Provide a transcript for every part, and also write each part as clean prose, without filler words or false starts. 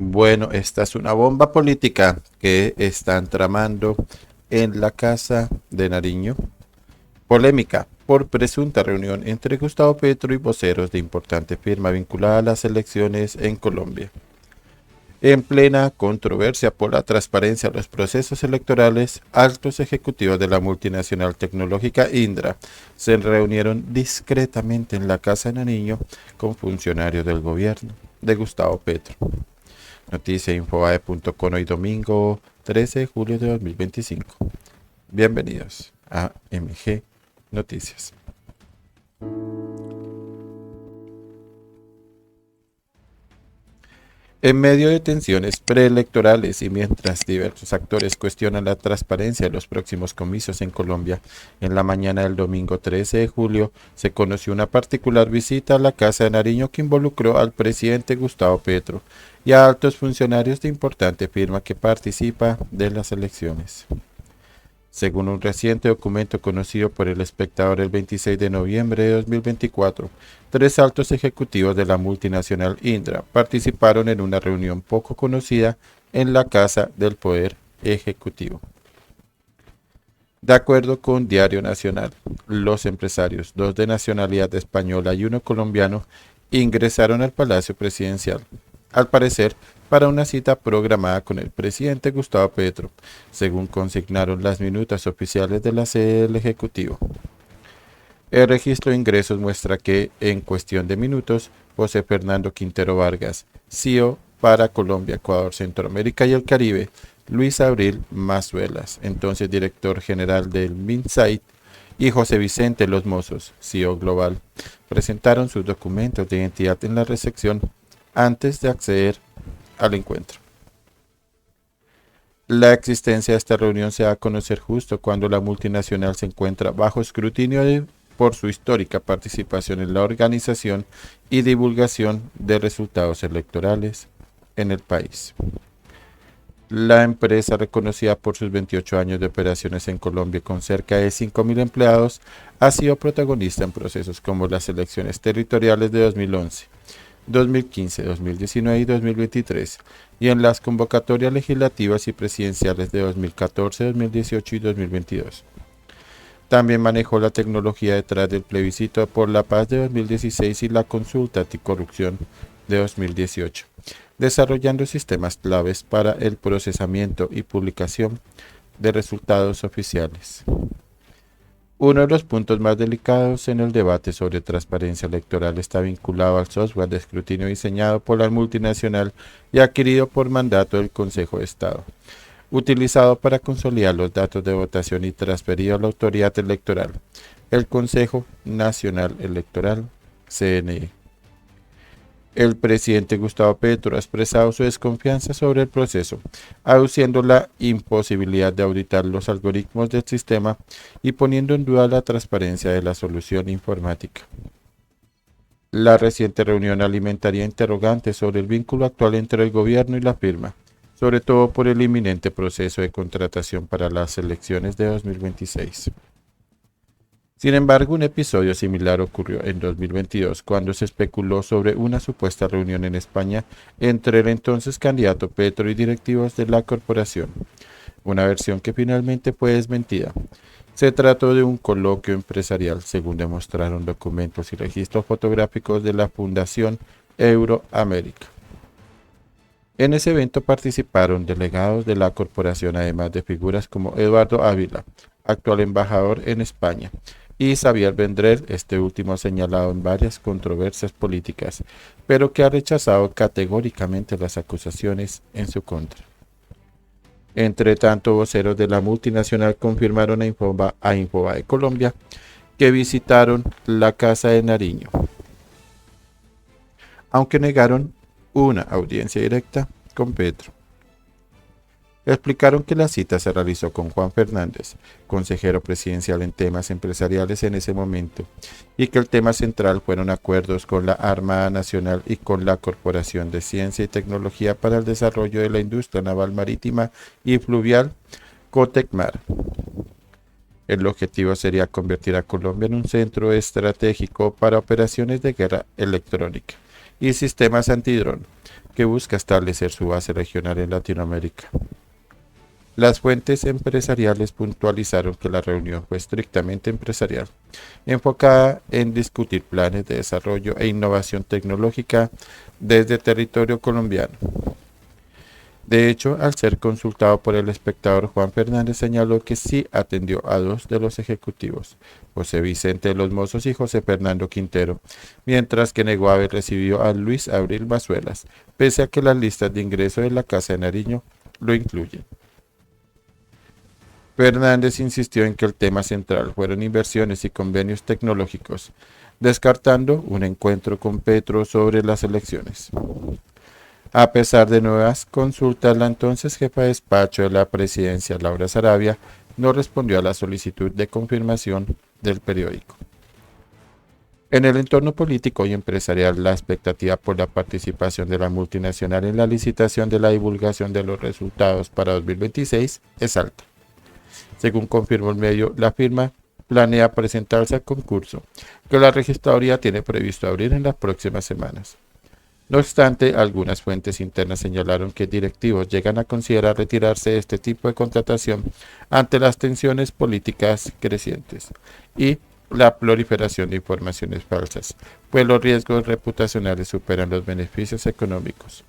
Bueno, esta es una bomba política que están tramando en la Casa de Nariño. Polémica por presunta reunión entre Gustavo Petro y voceros de importante firma vinculada a las elecciones en Colombia. En plena controversia por la transparencia de los procesos electorales, altos ejecutivos de la multinacional tecnológica Indra se reunieron discretamente en la Casa de Nariño con funcionarios del gobierno de Gustavo Petro. Noticia infobae.com hoy domingo 13 de julio de 2025. Bienvenidos a MG Noticias. En medio de tensiones preelectorales y mientras diversos actores cuestionan la transparencia de los próximos comicios en Colombia, en la mañana del domingo 13 de julio se conoció una particular visita a la Casa de Nariño que involucró al presidente Gustavo Petro y a altos funcionarios de importante firma que participa de las elecciones. Según un reciente documento conocido por El Espectador el 26 de noviembre de 2024, tres altos ejecutivos de la multinacional Indra participaron en una reunión poco conocida en la Casa del Poder Ejecutivo. De acuerdo con Diario Nacional, los empresarios, dos de nacionalidad española y uno colombiano, ingresaron al Palacio Presidencial, al parecer para una cita programada con el presidente Gustavo Petro, según consignaron las minutas oficiales de la sede del Ejecutivo. El registro de ingresos muestra que, en cuestión de minutos, José Fernando Quintero Vargas, CEO para Colombia, Ecuador, Centroamérica y el Caribe, Luis Abril Mazuelas, entonces director general del MinSait, y José Vicente Los Mozos, CEO Global, presentaron sus documentos de identidad en la recepción antes de acceder al encuentro. La existencia de esta reunión se da a conocer justo cuando la multinacional se encuentra bajo escrutinio por su histórica participación en la organización y divulgación de resultados electorales en el país. La empresa, reconocida por sus 28 años de operaciones en Colombia con cerca de 5.000 empleados, ha sido protagonista en procesos como las elecciones territoriales de 2011. 2015, 2019 y 2023, y en las convocatorias legislativas y presidenciales de 2014, 2018 y 2022. También manejó la tecnología detrás del plebiscito por la paz de 2016 y la consulta anticorrupción de 2018, desarrollando sistemas claves para el procesamiento y publicación de resultados oficiales. Uno de los puntos más delicados en el debate sobre transparencia electoral está vinculado al software de escrutinio diseñado por la multinacional y adquirido por mandato del Consejo de Estado, utilizado para consolidar los datos de votación y transferido a la autoridad electoral, el Consejo Nacional Electoral, CNE. El presidente Gustavo Petro ha expresado su desconfianza sobre el proceso, aduciendo la imposibilidad de auditar los algoritmos del sistema y poniendo en duda la transparencia de la solución informática. La reciente reunión alimentaría interrogantes sobre el vínculo actual entre el gobierno y la firma, sobre todo por el inminente proceso de contratación para las elecciones de 2026. Sin embargo, un episodio similar ocurrió en 2022, cuando se especuló sobre una supuesta reunión en España entre el entonces candidato Petro y directivos de la corporación, una versión que finalmente fue desmentida. Se trató de un coloquio empresarial, según demostraron documentos y registros fotográficos de la Fundación Euroamérica. En ese evento participaron delegados de la corporación, además de figuras como Eduardo Ávila, actual embajador en España, y Xavier Vendrell, este último señalado en varias controversias políticas, pero que ha rechazado categóricamente las acusaciones en su contra. Entre tanto, voceros de la multinacional confirmaron a Infobae Colombia que visitaron la Casa de Nariño, aunque negaron una audiencia directa con Petro. Explicaron que la cita se realizó con Juan Fernández, consejero presidencial en temas empresariales en ese momento, y que el tema central fueron acuerdos con la Armada Nacional y con la Corporación de Ciencia y Tecnología para el Desarrollo de la Industria Naval Marítima y Fluvial, COTECMAR. El objetivo sería convertir a Colombia en un centro estratégico para operaciones de guerra electrónica y sistemas antidrón, que busca establecer su base regional en Latinoamérica. Las fuentes empresariales puntualizaron que la reunión fue estrictamente empresarial, enfocada en discutir planes de desarrollo e innovación tecnológica desde territorio colombiano. De hecho, al ser consultado por El Espectador, Juan Fernández señaló que sí atendió a dos de los ejecutivos, José Vicente de los Mozos y José Fernando Quintero, mientras que negó haber recibido a Luis Abril Mazuelas, pese a que las listas de ingreso de la Casa de Nariño lo incluyen. Fernández insistió en que el tema central fueron inversiones y convenios tecnológicos, descartando un encuentro con Petro sobre las elecciones. A pesar de nuevas consultas, la entonces jefa de despacho de la presidencia, Laura Sarabia, no respondió a la solicitud de confirmación del periódico. En el entorno político y empresarial, la expectativa por la participación de la multinacional en la licitación de la divulgación de los resultados para 2026 es alta. Según confirmó el medio, la firma planea presentarse al concurso, que la registraduría tiene previsto abrir en las próximas semanas. No obstante, algunas fuentes internas señalaron que directivos llegan a considerar retirarse de este tipo de contratación ante las tensiones políticas crecientes y la proliferación de informaciones falsas, pues los riesgos reputacionales superan los beneficios económicos.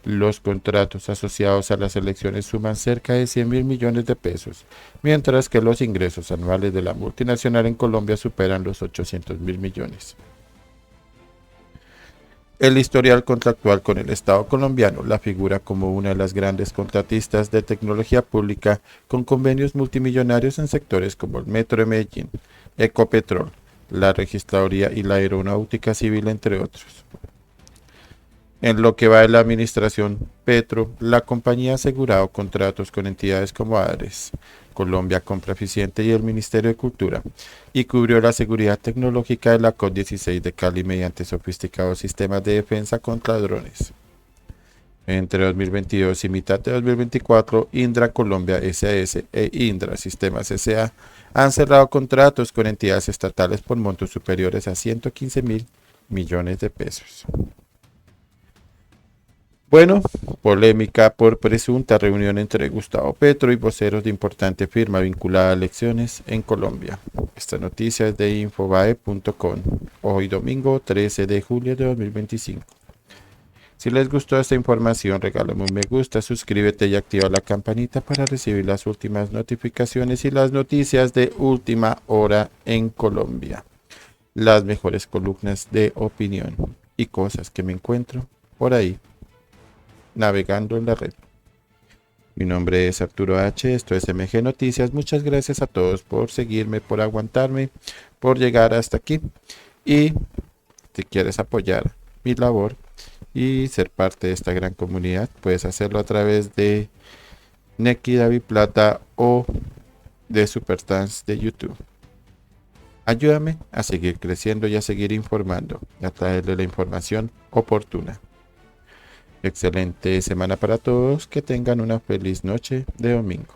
Los contratos asociados a las elecciones suman cerca de 100.000 millones de pesos, mientras que los ingresos anuales de la multinacional en Colombia superan los 800.000 millones. El historial contractual con el Estado colombiano la figura como una de las grandes contratistas de tecnología pública con convenios multimillonarios en sectores como el Metro de Medellín, Ecopetrol, la Registraduría y la Aeronáutica Civil, entre otros. En lo que va de la administración Petro, la compañía ha asegurado contratos con entidades como ADRES, Colombia Compra Eficiente y el Ministerio de Cultura, y cubrió la seguridad tecnológica de la COP16 de Cali mediante sofisticados sistemas de defensa contra drones. Entre 2022 y mitad de 2024, Indra Colombia SAS e Indra Sistemas S.A. han cerrado contratos con entidades estatales por montos superiores a 115.000 millones de pesos. Bueno, polémica por presunta reunión entre Gustavo Petro y voceros de importante firma vinculada a elecciones en Colombia. Esta noticia es de infobae.com, hoy domingo 13 de julio de 2025. Si les gustó esta información, regálame un me gusta, suscríbete y activa la campanita para recibir las últimas notificaciones y las noticias de última hora en Colombia. Las mejores columnas de opinión y cosas que me encuentro por ahí navegando en la red. Mi nombre es Arturo H. Esto es MG Noticias. Muchas gracias a todos por seguirme, por aguantarme, por llegar hasta aquí. Y si quieres apoyar mi labor y ser parte de esta gran comunidad, puedes hacerlo a través de Neki David Plata o de Superstance de YouTube. Ayúdame a seguir creciendo y a seguir informando, a traerle la información oportuna. Excelente semana para todos, que tengan una feliz noche de domingo.